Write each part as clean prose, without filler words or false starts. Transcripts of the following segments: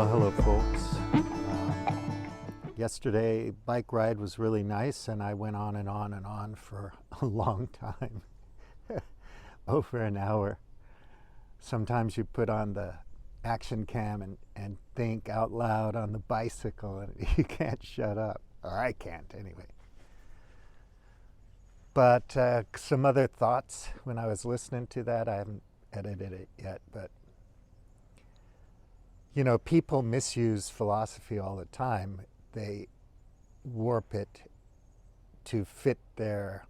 Well, hello, folks. Yesterday, bike ride was really nice, and I went on and on and on for a long time, over an hour. Sometimes you put on the action cam and think out loud on the bicycle, and you can't shut up. Or I can't, anyway. But some other thoughts when I was listening to that. I haven't edited it yet, but you know, people misuse philosophy all the time. They warp it to fit their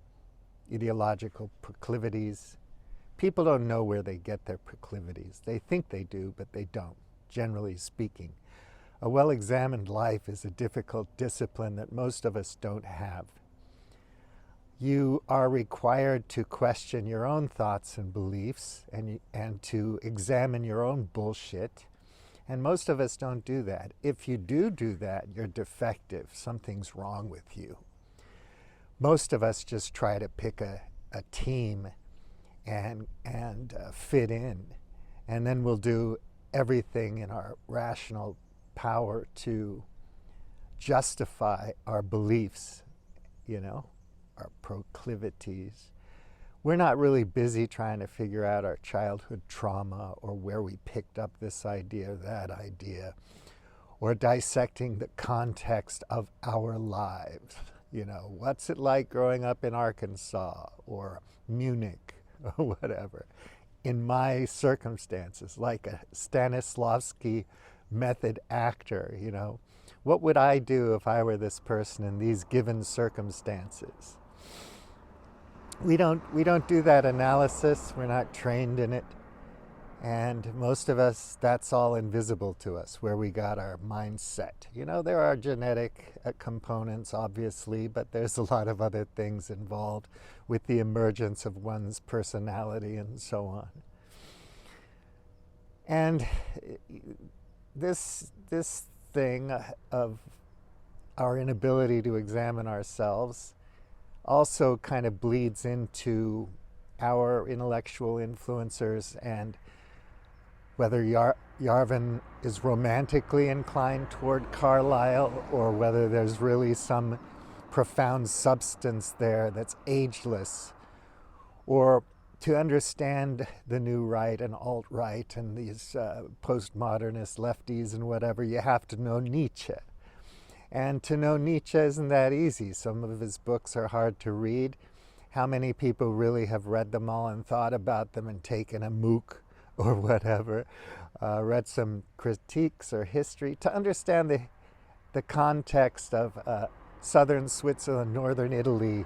ideological proclivities. People don't know where they get their proclivities. They think they do, but they don't, generally speaking. A well-examined life is a difficult discipline that most of us don't have. You are required to question your own thoughts and beliefs and to examine your own bullshit. And most of us don't do that. If you do that, you're defective. Something's wrong with you. Most of us just try to pick a team and fit in. And then we'll do everything in our rational power to justify our beliefs, you know, our proclivities. We're not really busy trying to figure out our childhood trauma or where we picked up this idea or that idea, or dissecting the context of our lives. You know, what's it like growing up in Arkansas or Munich or whatever? In my circumstances, like a Stanislavski method actor, you know, what would I do if I were this person in these given circumstances? We don't do that analysis. We're not trained in it. And most of us, that's all invisible to us, where we got our mindset. You know, there are genetic components, obviously, but there's a lot of other things involved with the emergence of one's personality and so on. And this thing of our inability to examine ourselves also kind of bleeds into our intellectual influencers, and whether Yarvin is romantically inclined toward Carlyle or whether there's really some profound substance there that's ageless, or to understand the new right and alt-right and these postmodernist lefties and whatever, you have to know Nietzsche. And to know Nietzsche isn't that easy. Some of his books are hard to read. How many people really have read them all and thought about them and taken a MOOC or whatever, read some critiques or history to understand the context of southern Switzerland, northern Italy,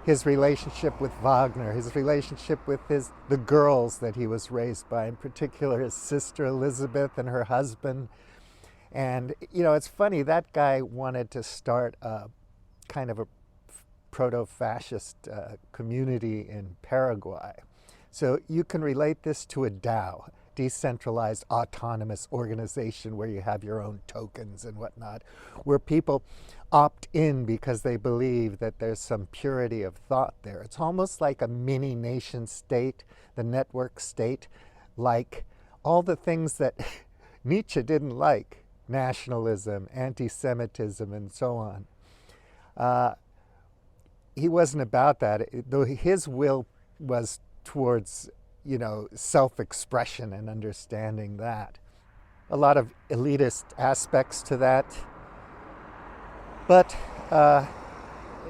his relationship with Wagner, his relationship with the girls that he was raised by, in particular his sister Elizabeth and her husband. And, you know, it's funny, that guy wanted to start a kind of a proto-fascist community in Paraguay. So you can relate this to a DAO, decentralized autonomous organization, where you have your own tokens and whatnot, where people opt in because they believe that there's some purity of thought there. It's almost like a mini nation state, the network state, like all the things that Nietzsche didn't like. Nationalism, anti-Semitism, and so on. He wasn't about that, though his will was towards, you know, self-expression and understanding that. A lot of elitist aspects to that. But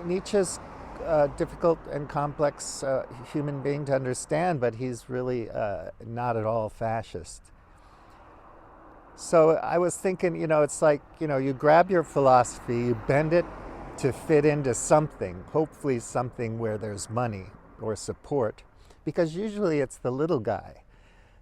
Nietzsche's a difficult and complex human being to understand, but he's really not at all fascist. So I was thinking, you know, it's like, you know, you grab your philosophy, you bend it to fit into something, hopefully something where there's money or support, because usually it's the little guy,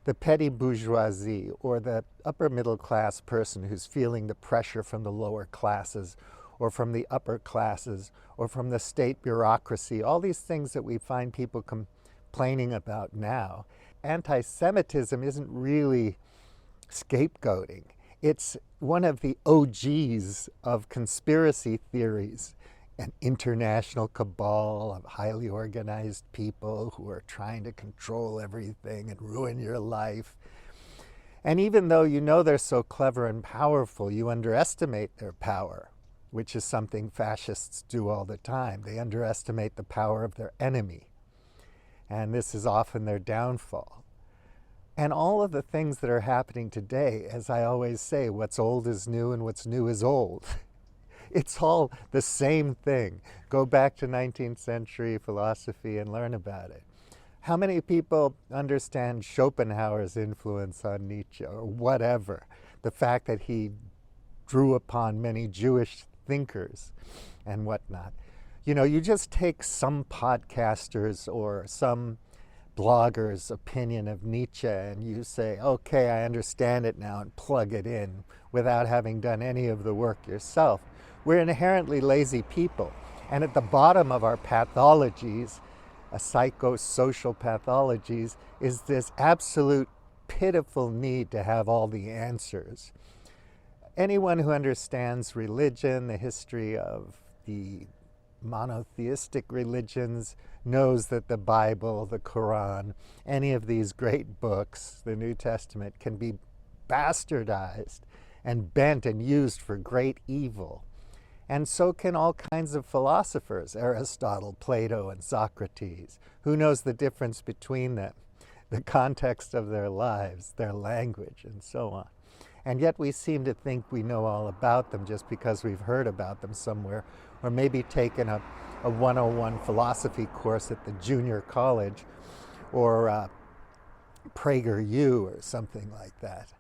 the petty bourgeoisie, or the upper middle class person who's feeling the pressure from the lower classes or from the upper classes or from the state bureaucracy, all these things that we find people complaining about now. Anti-Semitism isn't really scapegoating. It's one of the OGs of conspiracy theories, an international cabal of highly organized people who are trying to control everything and ruin your life. And even though you know they're so clever and powerful, you underestimate their power, which is something fascists do all the time. They underestimate the power of their enemy. And this is often their downfall. And all of the things that are happening today, as I always say, what's old is new and what's new is old. It's all the same thing. Go back to 19th century philosophy and learn about it. How many people understand Schopenhauer's influence on Nietzsche or whatever? The fact that he drew upon many Jewish thinkers and whatnot. You know, you just take some podcasters or some blogger's opinion of Nietzsche and you say, okay, I understand it now, and plug it in without having done any of the work yourself. We're inherently lazy people. And at the bottom of our pathologies, psychosocial pathologies, is this absolute pitiful need to have all the answers. Anyone who understands religion, the history of the monotheistic religions, knows that the Bible, the Quran, any of these great books, the New Testament, can be bastardized and bent and used for great evil. And so can all kinds of philosophers, Aristotle, Plato, and Socrates. Who knows the difference between them, the context of their lives, their language, and so on. And yet we seem to think we know all about them just because we've heard about them somewhere, or maybe taken a 101 philosophy course at the junior college, or PragerU or something like that.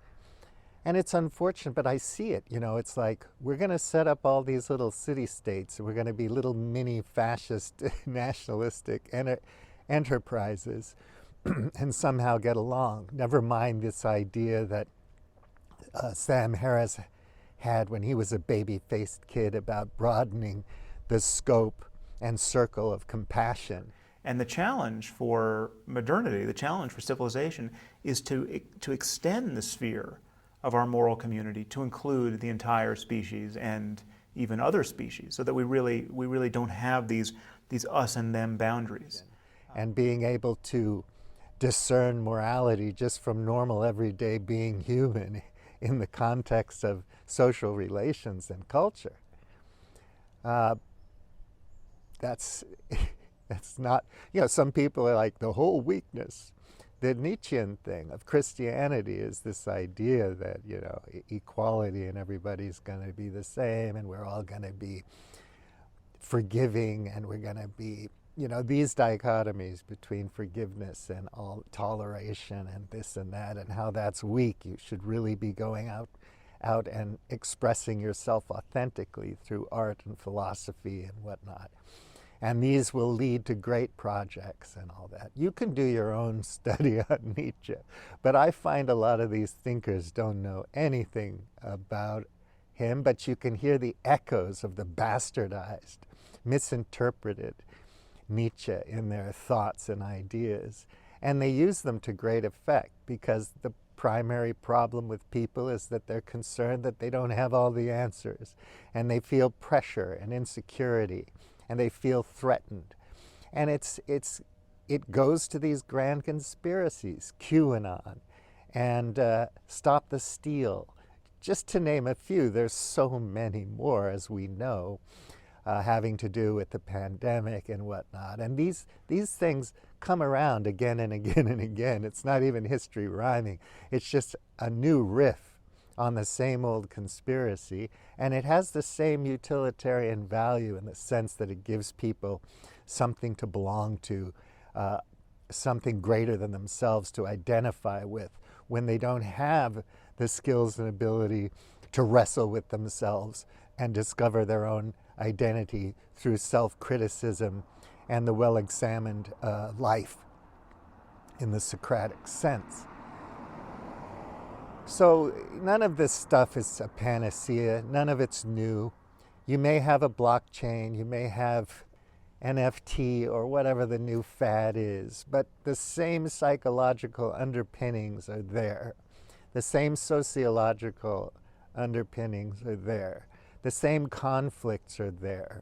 And it's unfortunate, but I see it. You know, it's like we're going to set up all these little city-states. We're going to be little mini fascist, nationalistic enterprises and somehow get along. Never mind this idea that Sam Harris had when he was a baby-faced kid about broadening the scope and circle of compassion. And the challenge for modernity, the challenge for civilization, is to extend the sphere of our moral community to include the entire species and even other species, so that we really don't have these us and them boundaries. And being able to discern morality just from normal everyday being human in the context of social relations and culture. That's not, you know, some people are like, the whole weakness. The Nietzschean thing of Christianity is this idea that, you know, equality and everybody's going to be the same and we're all going to be forgiving and we're going to be, you know, these dichotomies between forgiveness and all toleration and this and that, and how that's weak. You should really be going out and expressing yourself authentically through art and philosophy and whatnot. And these will lead to great projects and all that. You can do your own study on Nietzsche, but I find a lot of these thinkers don't know anything about him, but you can hear the echoes of the bastardized, misinterpreted Nietzsche in their thoughts and ideas. And they use them to great effect because the primary problem with people is that they're concerned that they don't have all the answers, and they feel pressure and insecurity, and they feel threatened. And it goes to these grand conspiracies, QAnon, and Stop the Steal, just to name a few. There's so many more, as we know, having to do with the pandemic and whatnot. And these things come around again and again and again. It's not even history rhyming. It's just a new riff on the same old conspiracy, and it has the same utilitarian value in the sense that it gives people something to belong to, something greater than themselves to identify with when they don't have the skills and ability to wrestle with themselves and discover their own identity through self-criticism and the well-examined life in the Socratic sense. So none of this stuff is a panacea, none of it's new. You may have a blockchain, you may have NFT or whatever the new fad is, but the same psychological underpinnings are there. The same sociological underpinnings are there. The same conflicts are there.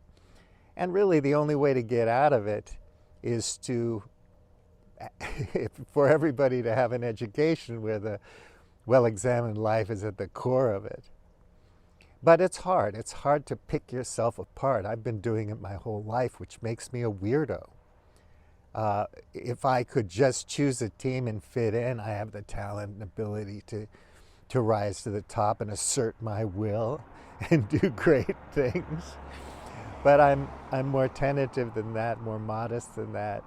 And really the only way to get out of it is for everybody to have an education where well-examined life is at the core of it. But it's hard. It's hard to pick yourself apart. I've been doing it my whole life, which makes me a weirdo. If I could just choose a team and fit in, I have the talent and ability to rise to the top and assert my will and do great things. But I'm more tentative than that, more modest than that,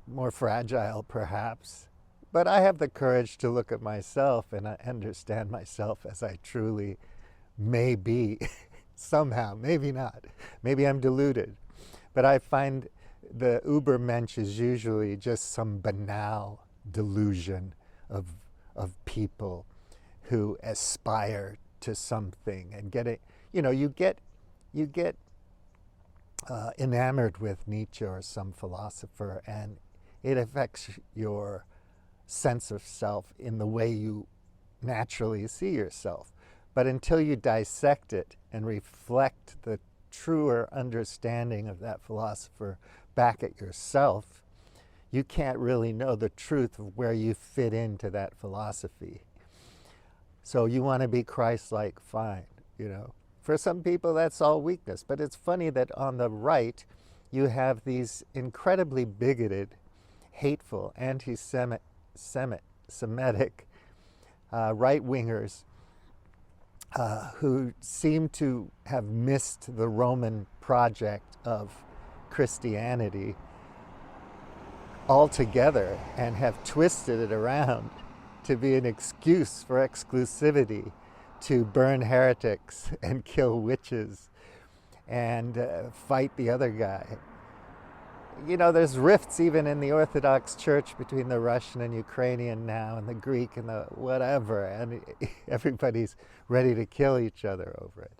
more fragile perhaps. But I have the courage to look at myself and I understand myself as I truly may be somehow, maybe not. Maybe I'm deluded. But I find the Ubermensch is usually just some banal delusion of people who aspire to something and get it. You know, you get enamored with Nietzsche or some philosopher, and it affects your sense of self in the way you naturally see yourself. But until you dissect it and reflect the truer understanding of that philosopher back at yourself, you can't really know the truth of where you fit into that philosophy. So you want to be Christ-like, fine, you know. For some people, that's all weakness. But it's funny that on the right, you have these incredibly bigoted, hateful, anti-Semitic right-wingers who seem to have missed the Roman project of Christianity altogether and have twisted it around to be an excuse for exclusivity, to burn heretics and kill witches and fight the other guy. You know, there's rifts even in the Orthodox Church between the Russian and Ukrainian now, and the Greek and the whatever, and everybody's ready to kill each other over it.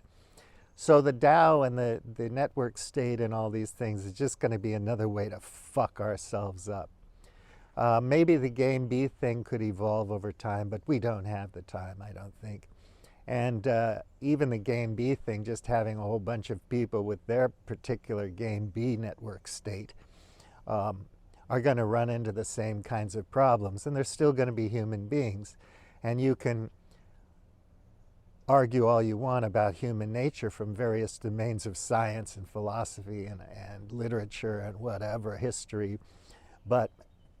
So the DAO and the network state and all these things is just going to be another way to fuck ourselves up. Maybe the game B thing could evolve over time, but we don't have the time, I don't think. And even the game B thing, just having a whole bunch of people with their particular game B network state are going to run into the same kinds of problems. And they're still going to be human beings. And you can argue all you want about human nature from various domains of science and philosophy and literature and whatever, history. But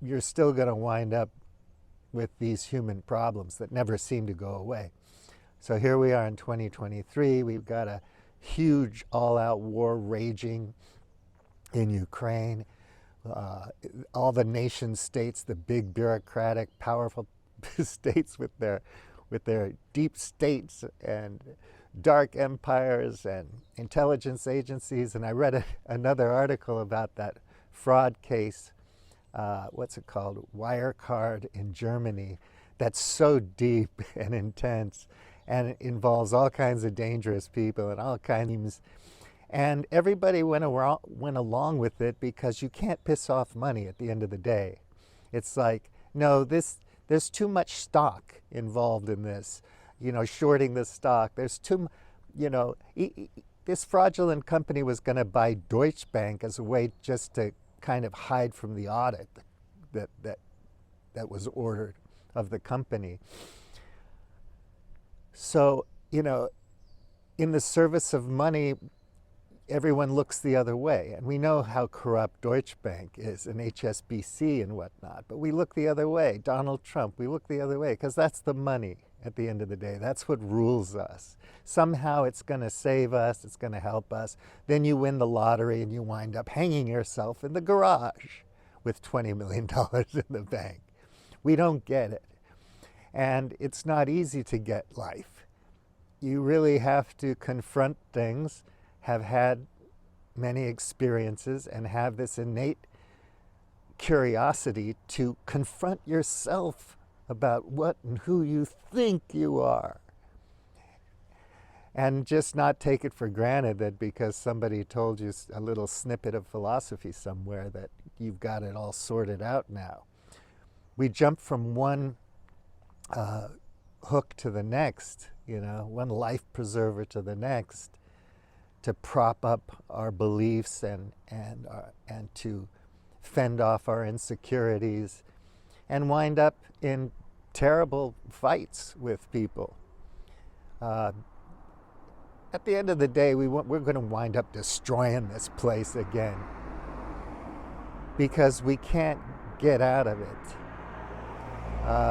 you're still going to wind up with these human problems that never seem to go away. So here we are in 2023. We've got a huge all-out war raging in Ukraine. All the nation states, the big bureaucratic, powerful states with their deep states and dark empires and intelligence agencies. And I read another article about that fraud case, what's it called, Wirecard in Germany, that's so deep and intense. And it involves all kinds of dangerous people and all kinds. And everybody went along with it because you can't piss off money at the end of the day. It's like, no, there's too much stock involved in this, you know, shorting the stock. There's too, you know, this fraudulent company was going to buy Deutsche Bank as a way just to kind of hide from the audit that was ordered of the company. So, you know, in the service of money, everyone looks the other way. And we know how corrupt Deutsche Bank is and HSBC and whatnot, but we look the other way. Donald Trump, we look the other way because that's the money at the end of the day. That's what rules us. Somehow it's going to save us, it's going to help us. Then you win the lottery and you wind up hanging yourself in the garage with $20 million in the bank. We don't get it. And it's not easy to get life. You really have to confront things, have had many experiences, and have this innate curiosity to confront yourself about what and who you think you are. And just not take it for granted that because somebody told you a little snippet of philosophy somewhere that you've got it all sorted out now. We jump from one hook to the next, you know, one life preserver to the next, to prop up our beliefs and to fend off our insecurities. and wind up in terrible fights with people. At the end of the day, we're going to wind up destroying this place again because we can't get out of it.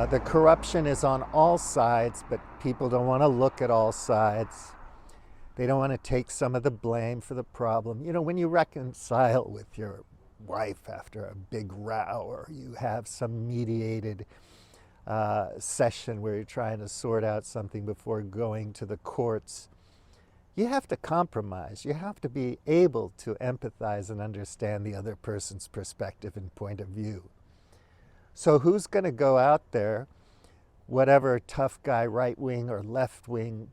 The corruption is on all sides, but people don't want to look at all sides. They don't want to take some of the blame for the problem. You know, when you reconcile with your wife after a big row, or you have some mediated session where you're trying to sort out something before going to the courts, you have to compromise. You have to be able to empathize and understand the other person's perspective and point of view. So who's going to go out there, whatever tough guy, right-wing or left-wing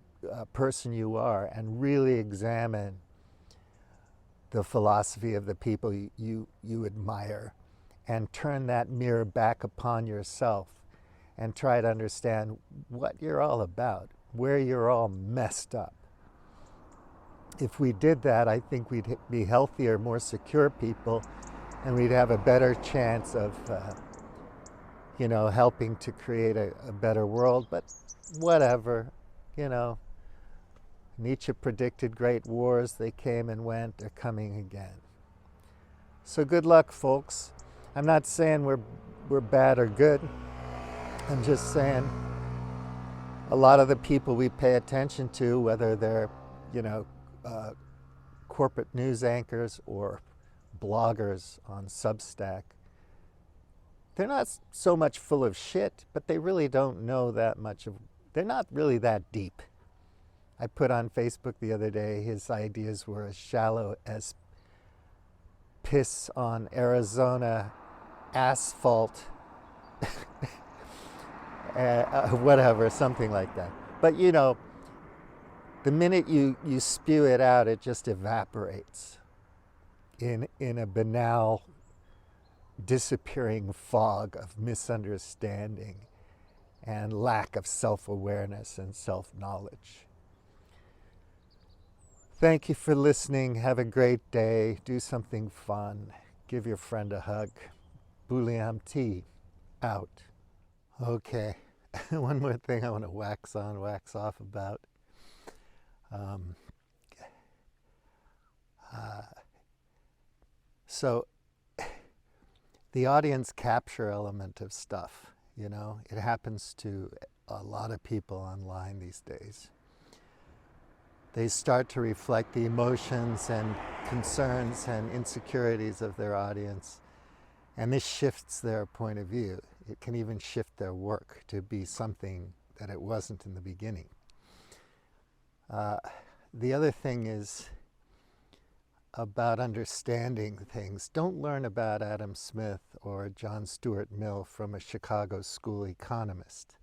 person you are, and really examine the philosophy of the people you admire and turn that mirror back upon yourself and try to understand what you're all about, where you're all messed up? If we did that, I think we'd be healthier, more secure people, and we'd have a better chance of helping to create a better world. But whatever, Nietzsche predicted great wars. They came and went. They're coming again. So good luck, folks. I'm not saying we're bad or good. I'm just saying a lot of the people we pay attention to, whether they're, corporate news anchors or bloggers on Substack, they're not so much full of shit, but they really don't know that much they're not really that deep. I put on Facebook the other day, his ideas were as shallow as piss on Arizona asphalt, whatever, something like that. But the minute you spew it out, it just evaporates in a banal, disappearing fog of misunderstanding and lack of self-awareness and self-knowledge. Thank you for listening. Have a great day. Do something fun. Give your friend a hug. Boolean tea. Out. Okay. One more thing I want to wax on, wax off about. So the audience capture element of stuff, it happens to a lot of people online these days. They start to reflect the emotions and concerns and insecurities of their audience, and this shifts their point of view. It can even shift their work to be something that it wasn't in the beginning. The other thing is about understanding things. Don't learn about Adam Smith or John Stuart Mill from a Chicago school economist.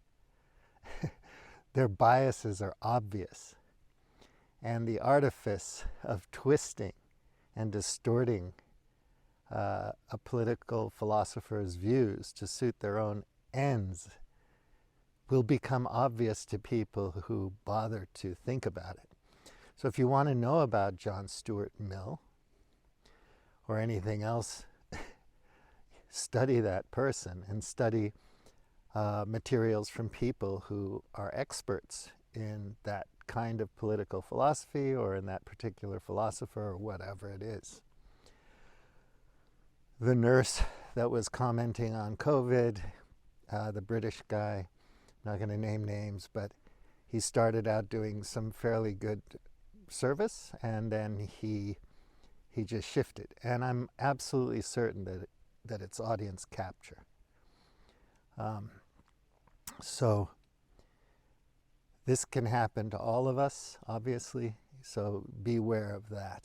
Their biases are obvious, and the artifice of twisting and distorting a political philosopher's views to suit their own ends will become obvious to people who bother to think about it. So if you want to know about John Stuart Mill or anything else, study that person and study materials from people who are experts in that kind of political philosophy or in that particular philosopher or whatever it is. The nurse that was commenting on COVID, the British guy, not going to name names, but he started out doing some fairly good service, and then he just shifted. And I'm absolutely certain that it's audience capture. So this can happen to all of us, obviously, so beware of that.